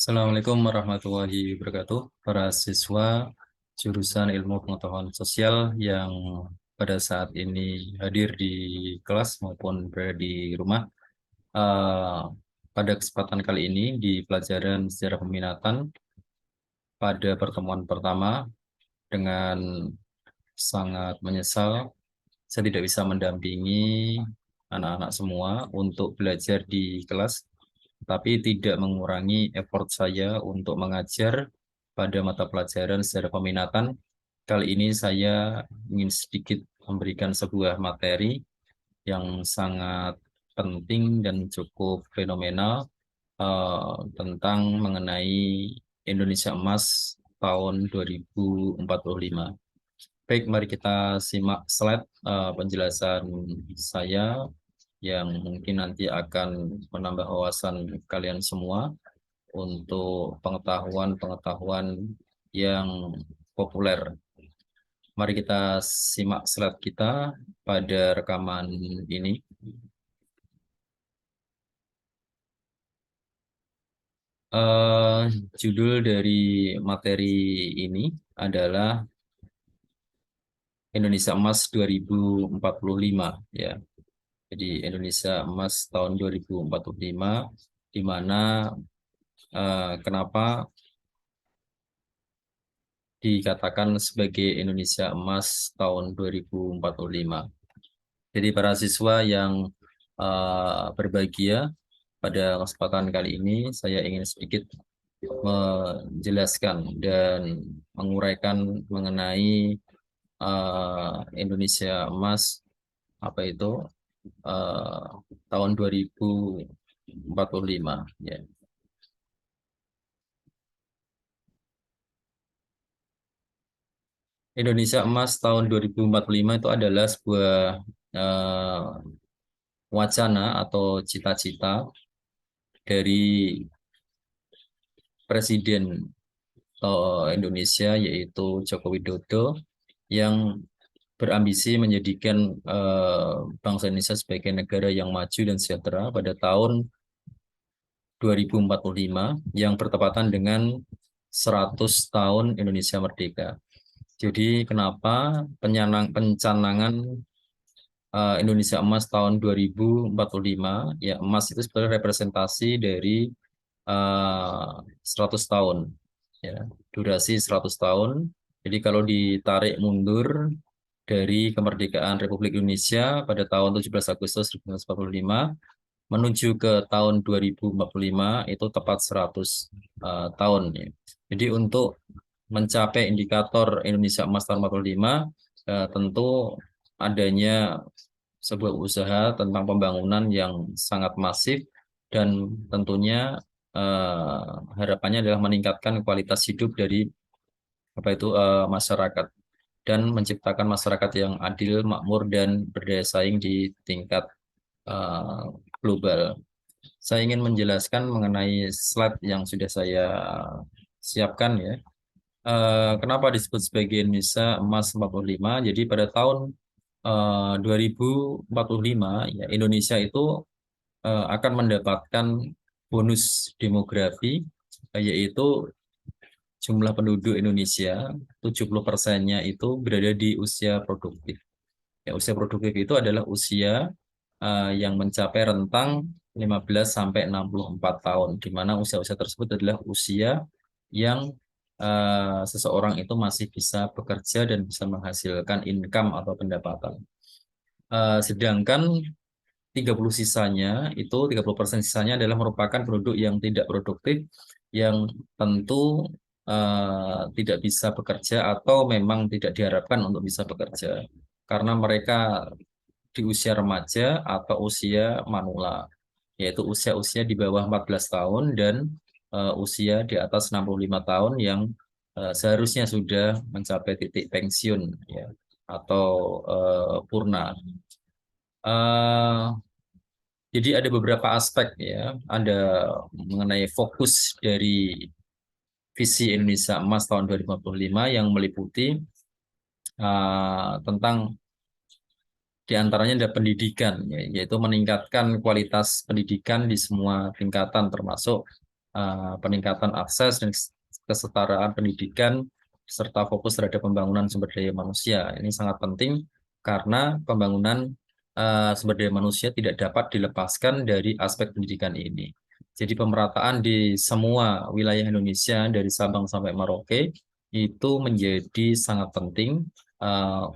Assalamualaikum warahmatullahi wabarakatuh. Para siswa jurusan Ilmu Pengetahuan Sosial yang pada saat ini hadir di kelas maupun berada di rumah. Eh, Pada kesempatan kali ini di pelajaran sejarah peminatan pada pertemuan pertama dengan sangat menyesal saya tidak bisa mendampingi anak-anak semua untuk belajar di kelas, tapi tidak mengurangi effort saya untuk mengajar pada mata pelajaran sejarah peminatan. Kali ini saya ingin sedikit memberikan sebuah materi yang sangat penting dan cukup fenomenal tentang mengenai Indonesia Emas tahun 2045. Baik, mari kita simak slide penjelasan saya yang mungkin nanti akan menambah wawasan kalian semua untuk pengetahuan-pengetahuan yang populer. Mari kita simak slide kita pada rekaman ini. Eh, Judul dari materi ini adalah Indonesia Emas 2045 ya. Jadi Indonesia Emas tahun 2045 di mana kenapa dikatakan sebagai Indonesia Emas tahun 2045. Jadi para siswa yang berbahagia, pada kesempatan kali ini saya ingin sedikit menjelaskan dan menguraikan mengenai Indonesia Emas apa itu eh, tahun 2045 ya. Indonesia Emas tahun 2045 itu adalah sebuah eh, wacana atau cita-cita dari Presiden Indonesia yaitu Joko Widodo yang berambisi menjadikan bangsa Indonesia sebagai negara yang maju dan sejahtera pada tahun 2045 yang bertepatan dengan 100 tahun Indonesia merdeka. Jadi kenapa pencanangan Indonesia Emas tahun 2045, ya emas itu sebenarnya representasi dari 100 tahun, ya durasi 100 tahun. Jadi kalau ditarik mundur dari kemerdekaan Republik Indonesia pada tahun 17 Agustus 1945 menuju ke tahun 2045 itu tepat 100 tahun ya. Jadi untuk mencapai indikator Indonesia Emas tahun 45 tentu adanya sebuah usaha tentang pembangunan yang sangat masif dan tentunya harapannya adalah meningkatkan kualitas hidup dari apa itu masyarakat dan menciptakan masyarakat yang adil, makmur dan berdaya saing di tingkat eh, global. Saya ingin menjelaskan mengenai slide yang sudah saya siapkan ya. Kenapa disebut sebagai Indonesia Emas 45? Jadi pada tahun 2045 ya Indonesia itu akan mendapatkan bonus demografi yaitu jumlah penduduk Indonesia 70%-nya itu berada di usia produktif. Ya, usia produktif itu adalah usia yang mencapai rentang 15 sampai 64 tahun, di mana usia-usia tersebut adalah usia yang seseorang itu masih bisa bekerja dan bisa menghasilkan income atau pendapatan. Sedangkan 30% sisanya adalah merupakan penduduk yang tidak produktif, yang tentu tidak bisa bekerja atau memang tidak diharapkan untuk bisa bekerja karena mereka di usia remaja atau usia manula, yaitu usia-usia di bawah 14 tahun dan usia di atas 65 tahun yang seharusnya sudah mencapai titik pensiun ya atau purna. Eh, jadi ada beberapa aspek ya, ada mengenai fokus dari visi Indonesia Emas tahun 2045 yang meliputi tentang di antaranya ada pendidikan, yaitu meningkatkan kualitas pendidikan di semua tingkatan termasuk peningkatan akses dan kesetaraan pendidikan, serta fokus terhadap pembangunan sumber daya manusia. Ini sangat penting karena pembangunan sumber daya manusia tidak dapat dilepaskan dari aspek pendidikan ini. Jadi pemerataan di semua wilayah Indonesia dari Sabang sampai Merauke itu menjadi sangat penting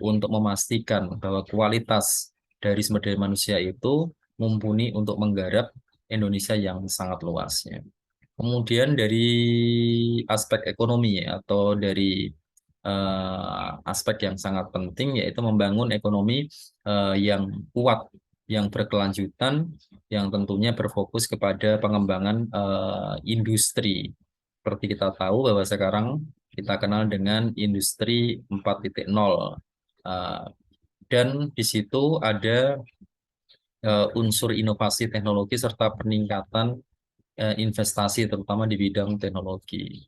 untuk memastikan bahwa kualitas dari sumber daya manusia itu mumpuni untuk menggarap Indonesia yang sangat luasnya. Kemudian dari aspek ekonomi atau dari aspek yang sangat penting yaitu membangun ekonomi yang kuat, yang berkelanjutan, yang tentunya berfokus kepada pengembangan industri. Seperti kita tahu bahwa sekarang kita kenal dengan industri 4.0. Uh, dan di situ ada unsur inovasi teknologi serta peningkatan investasi terutama di bidang teknologi.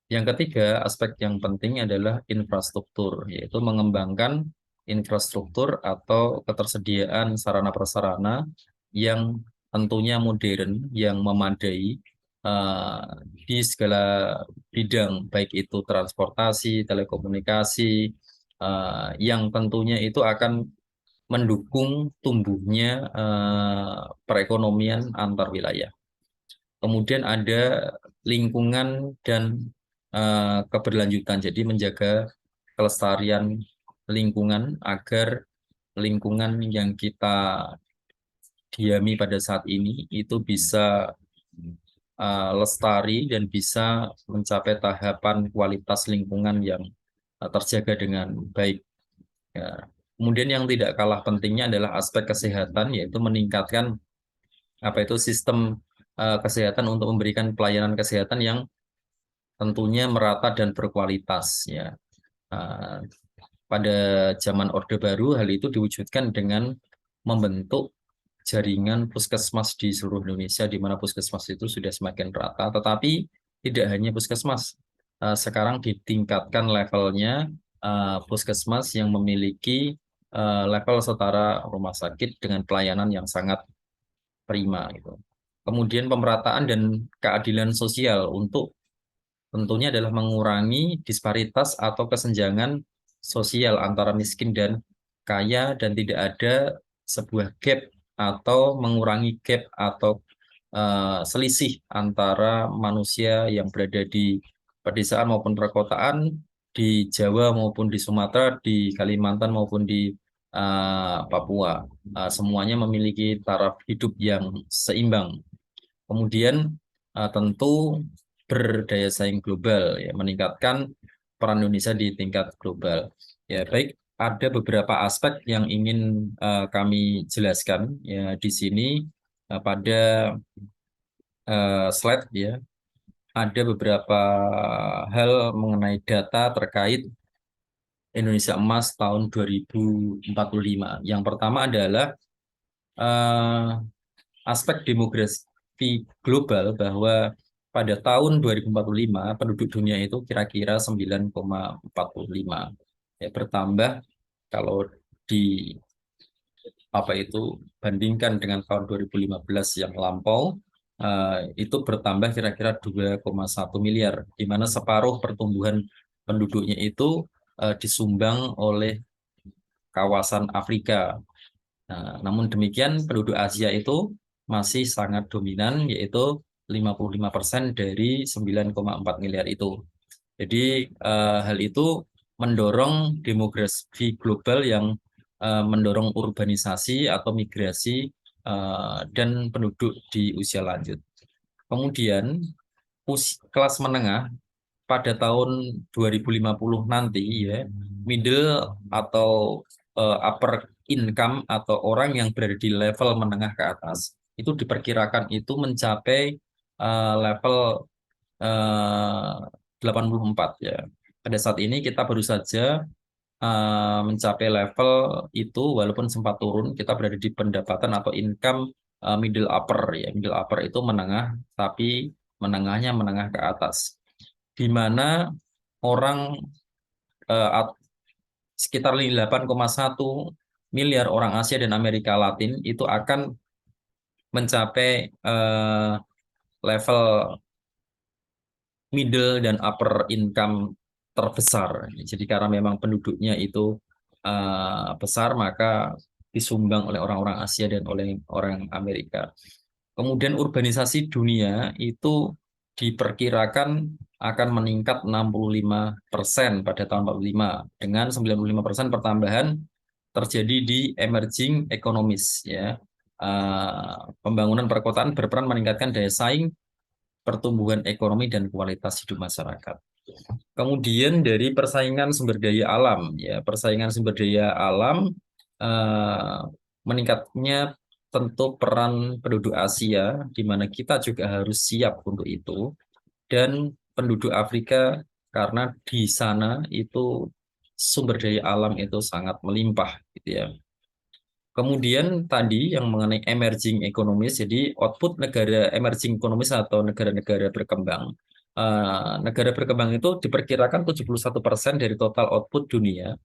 Yang ketiga, aspek yang penting adalah infrastruktur, yaitu mengembangkan infrastruktur atau ketersediaan sarana prasarana yang tentunya modern, yang memadai eh, di segala bidang, baik itu transportasi, telekomunikasi, yang tentunya itu akan mendukung tumbuhnya perekonomian antar wilayah. Kemudian ada lingkungan dan keberlanjutan, jadi menjaga kelestarian lingkungan agar lingkungan yang kita diami pada saat ini itu bisa lestari dan bisa mencapai tahapan kualitas lingkungan yang terjaga dengan baik. Ya. Kemudian yang tidak kalah pentingnya adalah aspek kesehatan, yaitu meningkatkan apa itu sistem kesehatan untuk memberikan pelayanan kesehatan yang tentunya merata dan berkualitas ya. Uh, pada zaman Orde Baru hal itu diwujudkan dengan membentuk jaringan puskesmas di seluruh Indonesia di mana puskesmas itu sudah semakin rata, tetapi tidak hanya puskesmas. Sekarang ditingkatkan levelnya puskesmas yang memiliki level setara rumah sakit dengan pelayanan yang sangat prima gitu. Kemudian pemerataan dan keadilan sosial untuk tentunya adalah mengurangi disparitas atau kesenjangan sosial antara miskin dan kaya dan tidak ada sebuah gap atau mengurangi gap atau selisih antara manusia yang berada di pedesaan maupun perkotaan, di Jawa maupun di Sumatera, di Kalimantan maupun di Papua. Semuanya memiliki taraf hidup yang seimbang. Kemudian tentu berdaya saing global, ya, meningkatkan peran Indonesia di tingkat global. Ya, baik, ada beberapa aspek yang ingin kami jelaskan ya di sini pada slide ya. Ada beberapa hal mengenai data terkait Indonesia Emas tahun 2045. Yang pertama adalah eh, aspek demografi global bahwa pada tahun 2045 penduduk dunia itu kira-kira 9,45 ya, bertambah kalau di apa itu bandingkan dengan tahun 2015 yang lampau itu bertambah kira-kira 2,1 miliar di mana separuh pertumbuhan penduduknya itu disumbang oleh kawasan Afrika. Nah, namun demikian penduduk Asia itu masih sangat dominan yaitu 55% dari 9,4 miliar itu. Jadi hal itu mendorong demografi global yang mendorong urbanisasi atau migrasi dan penduduk di usia lanjut. Kemudian kelas menengah pada tahun 2050 nanti ya, middle atau upper income atau orang yang berada di level menengah ke atas itu diperkirakan itu mencapai level 84 ya. Pada saat ini kita baru saja mencapai level itu walaupun sempat turun, kita berada di pendapatan atau income middle upper ya. Middle upper itu menengah tapi menengahnya menengah ke atas. Di mana orang sekitar 8,1 miliar orang Asia dan Amerika Latin itu akan mencapai level middle dan upper income terbesar. Jadi karena memang penduduknya itu besar, maka disumbang oleh orang-orang Asia dan oleh orang Amerika. Kemudian urbanisasi dunia itu diperkirakan akan meningkat 65% pada tahun 45 dengan 95% pertambahan terjadi di emerging economies ya. Pembangunan perkotaan berperan meningkatkan daya saing, pertumbuhan ekonomi dan kualitas hidup masyarakat. Kemudian dari persaingan sumber daya alam, ya persaingan sumber daya alam eh, meningkatnya tentu peran penduduk Asia, di mana kita juga harus siap untuk itu, dan penduduk Afrika karena di sana itu sumber daya alam itu sangat melimpah, gitu ya. Kemudian tadi yang mengenai emerging economies, jadi output negara emerging economies atau negara-negara berkembang. Negara berkembang itu diperkirakan 71% dari total output dunia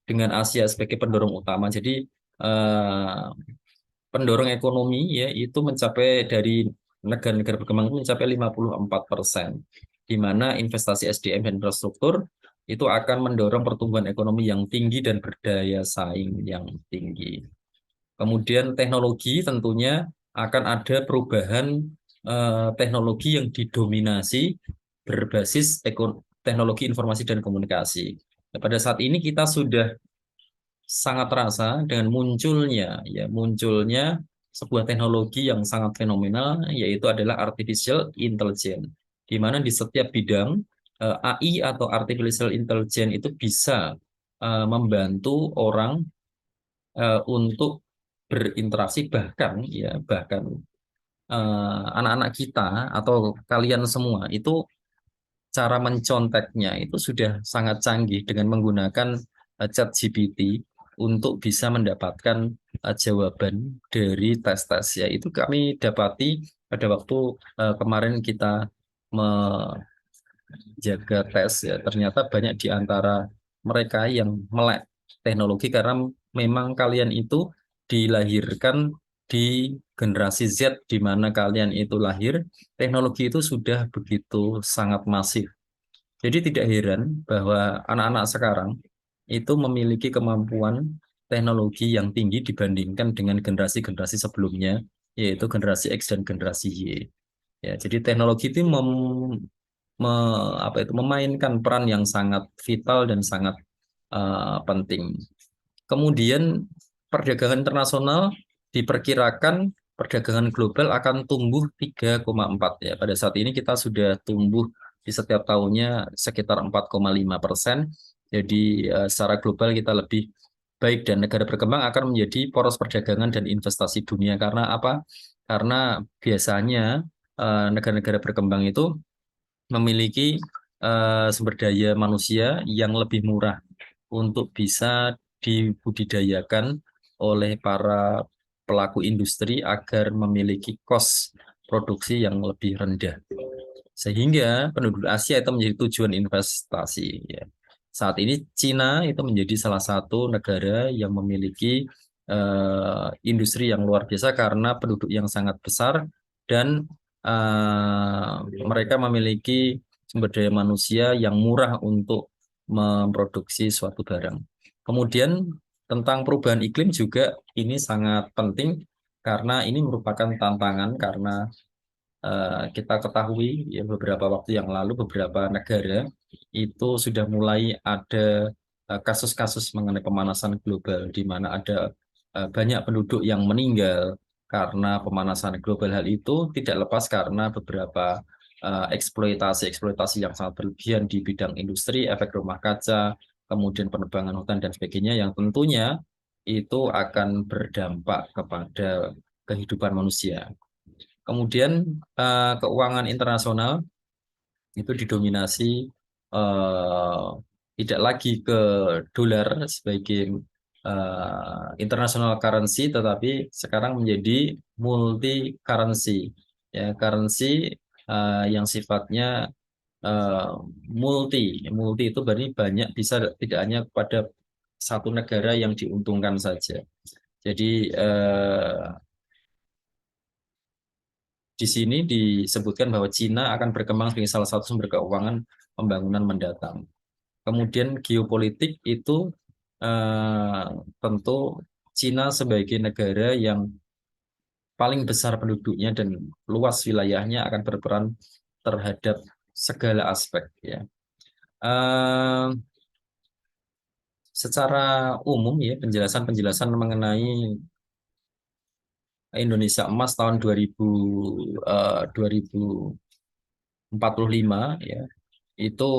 dengan Asia sebagai pendorong utama. Jadi eh, pendorong ekonomi ya itu mencapai dari negara-negara berkembang itu mencapai 54%, di mana investasi SDM dan infrastruktur itu akan mendorong pertumbuhan ekonomi yang tinggi dan berdaya saing yang tinggi. Kemudian teknologi tentunya akan ada perubahan teknologi yang didominasi berbasis teknologi informasi dan komunikasi. Nah, pada saat ini kita sudah sangat terasa dengan munculnya sebuah teknologi yang sangat fenomenal, yaitu adalah artificial intelligence, di mana di setiap bidang AI atau artificial intelligence itu bisa membantu orang untuk berinteraksi, bahkan anak-anak kita atau kalian semua itu cara menconteknya itu sudah sangat canggih dengan menggunakan ChatGPT untuk bisa mendapatkan jawaban dari tes-tes ya. Itu kami dapati pada waktu kemarin kita menjaga tes ya. Ternyata banyak di antara mereka yang melek teknologi karena memang kalian itu dilahirkan di generasi Z, di mana kalian itu lahir, teknologi itu sudah begitu sangat masif. Jadi tidak heran bahwa anak-anak sekarang itu memiliki kemampuan teknologi yang tinggi dibandingkan dengan generasi-generasi sebelumnya, yaitu generasi X dan generasi Y. Ya, jadi teknologi itu memainkan peran yang sangat vital dan sangat penting. Kemudian perdagangan internasional diperkirakan perdagangan global akan tumbuh 3,4 ya. Pada saat ini kita sudah tumbuh di setiap tahunnya sekitar 4,5%. Jadi secara global kita lebih baik dan negara berkembang akan menjadi poros perdagangan dan investasi dunia. Karena apa? Karena biasanya negara-negara berkembang itu memiliki sumber daya manusia yang lebih murah untuk bisa dibudidayakan oleh para pelaku industri agar memiliki kos produksi yang lebih rendah. Sehingga penduduk Asia itu menjadi tujuan investasi. Ya. Saat ini Cina itu menjadi salah satu negara yang memiliki industri yang luar biasa karena penduduk yang sangat besar dan mereka memiliki sumber daya manusia yang murah untuk memproduksi suatu barang. Kemudian tentang perubahan iklim juga ini sangat penting karena ini merupakan tantangan karena kita ketahui ya beberapa waktu yang lalu beberapa negara itu sudah mulai ada kasus-kasus mengenai pemanasan global di mana ada banyak penduduk yang meninggal karena pemanasan global. Hal itu tidak lepas karena beberapa eksploitasi yang sangat berlebihan di bidang industri, efek rumah kaca, kemudian penebangan hutan dan sebagainya yang tentunya itu akan berdampak kepada kehidupan manusia. Kemudian keuangan internasional itu didominasi eh, tidak lagi ke dolar sebagai international currency, tetapi sekarang menjadi multi currency. Ya, currency yang sifatnya eh, multi. Multi itu berarti banyak, bisa tidak hanya pada satu negara yang diuntungkan saja. Jadi di sini disebutkan bahwa Cina akan berkembang sebagai salah satu sumber keuangan pembangunan mendatang. Kemudian geopolitik itu eh, tentu Cina sebagai negara yang paling besar penduduknya dan luas wilayahnya akan berperan terhadap segala aspek ya. Eh, Secara umum ya penjelasan-penjelasan mengenai Indonesia Emas tahun 2045 ya itu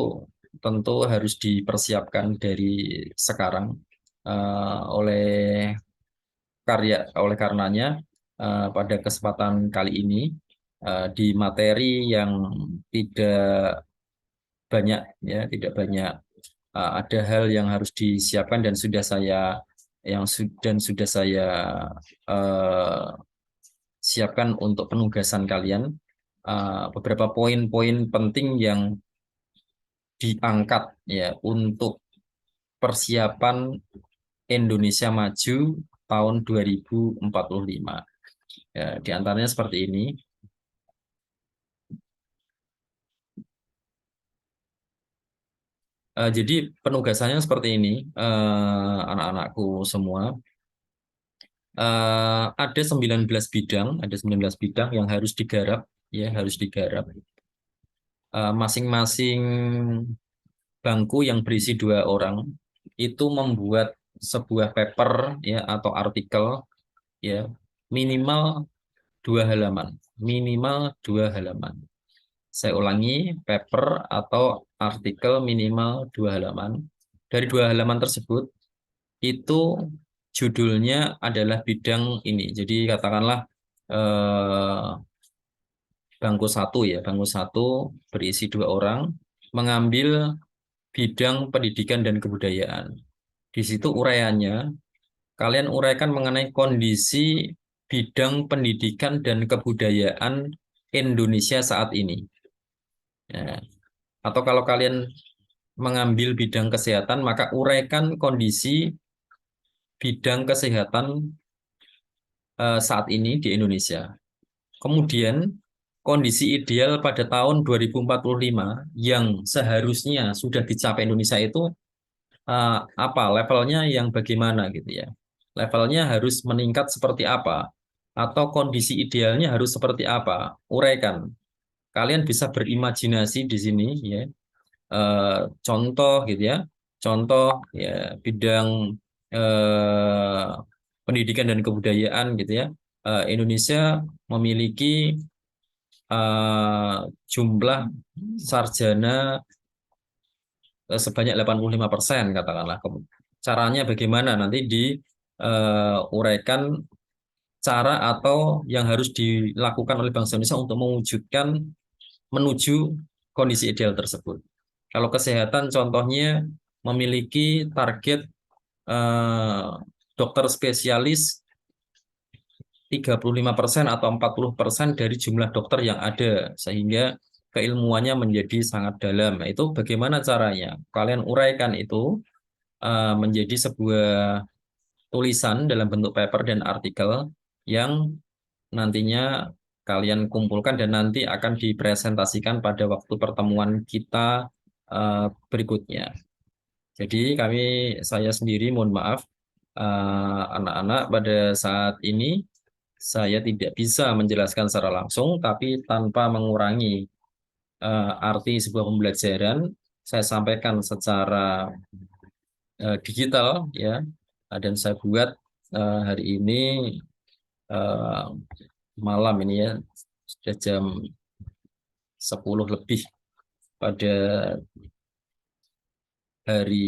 tentu harus dipersiapkan dari sekarang oleh oleh karenanya pada kesempatan kali ini di materi yang tidak banyak ya tidak banyak ada hal yang harus disiapkan dan sudah saya eh, siapkan untuk penugasan kalian. Beberapa poin-poin penting yang diangkat ya untuk persiapan Indonesia Maju tahun 2045. Ya, di antaranya seperti ini. Jadi penugasannya seperti ini, anak-anakku semua. Ada 19 bidang, yang harus digarap, ya harus digarap. Masing-masing bangku yang berisi 2 orang itu membuat sebuah paper ya atau artikel ya minimal 2 halaman, minimal 2 halaman. Saya ulangi, paper atau artikel minimal 2 halaman. Dari 2 halaman tersebut itu judulnya adalah bidang ini. Jadi katakanlah eh, bangku satu ya, bangku satu berisi 2 orang mengambil bidang pendidikan dan kebudayaan. Di situ uraiannya, kalian uraikan mengenai kondisi bidang pendidikan dan kebudayaan Indonesia saat ini. Ya. Atau kalau kalian mengambil bidang kesehatan, maka uraikan kondisi bidang kesehatan saat ini di Indonesia. Kemudian, kondisi ideal pada tahun 2045 yang seharusnya sudah dicapai Indonesia itu apa levelnya yang bagaimana gitu ya. Levelnya harus meningkat seperti apa atau kondisi idealnya harus seperti apa. Uraikan. Kalian bisa berimajinasi di sini ya. Contoh gitu ya. Contoh ya bidang eh, pendidikan dan kebudayaan gitu ya. Indonesia memiliki eh, jumlah sarjana sebanyak 85% katakanlah. Caranya bagaimana nanti diuraikan cara atau yang harus dilakukan oleh bangsa Indonesia untuk mewujudkan menuju kondisi ideal tersebut. Kalau kesehatan contohnya memiliki target eh, dokter spesialis 35% atau 40% dari jumlah dokter yang ada sehingga keilmuannya menjadi sangat dalam. Nah, itu bagaimana caranya? Kalian uraikan itu menjadi sebuah tulisan dalam bentuk paper dan artikel yang nantinya kalian kumpulkan dan nanti akan dipresentasikan pada waktu pertemuan kita berikutnya. Jadi saya sendiri mohon maaf, anak-anak pada saat ini saya tidak bisa menjelaskan secara langsung, tapi tanpa mengurangi arti sebuah pembelajaran, saya sampaikan secara digital ya, dan saya buat hari ini eh, malam ini ya, sudah jam 10 lebih pada hari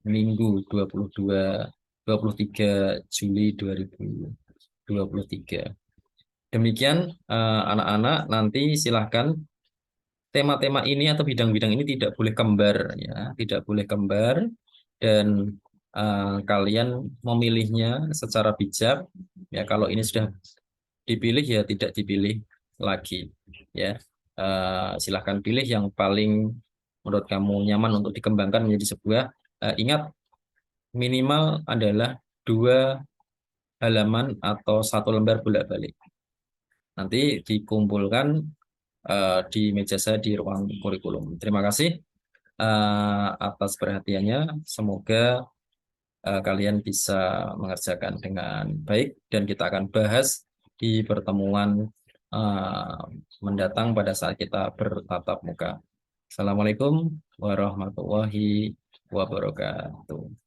Minggu 23 Juli 2023. Demikian anak-anak, nanti silahkan tema-tema ini atau bidang-bidang ini tidak boleh kembar ya, tidak boleh kembar dan kalian memilihnya secara bijak ya. Kalau ini sudah dipilih ya tidak dipilih lagi ya. Silahkan pilih yang paling menurut kamu nyaman untuk dikembangkan menjadi sebuah ingat minimal adalah 2 halaman atau 1 lembar bolak-balik. nanti dikumpulkan di meja saya di ruang kurikulum. Terima kasih atas perhatiannya. Semoga kalian bisa mengerjakan dengan baik dan kita akan bahas di pertemuan eh, mendatang pada saat kita bertatap muka. Assalamualaikum warahmatullahi wabarakatuh.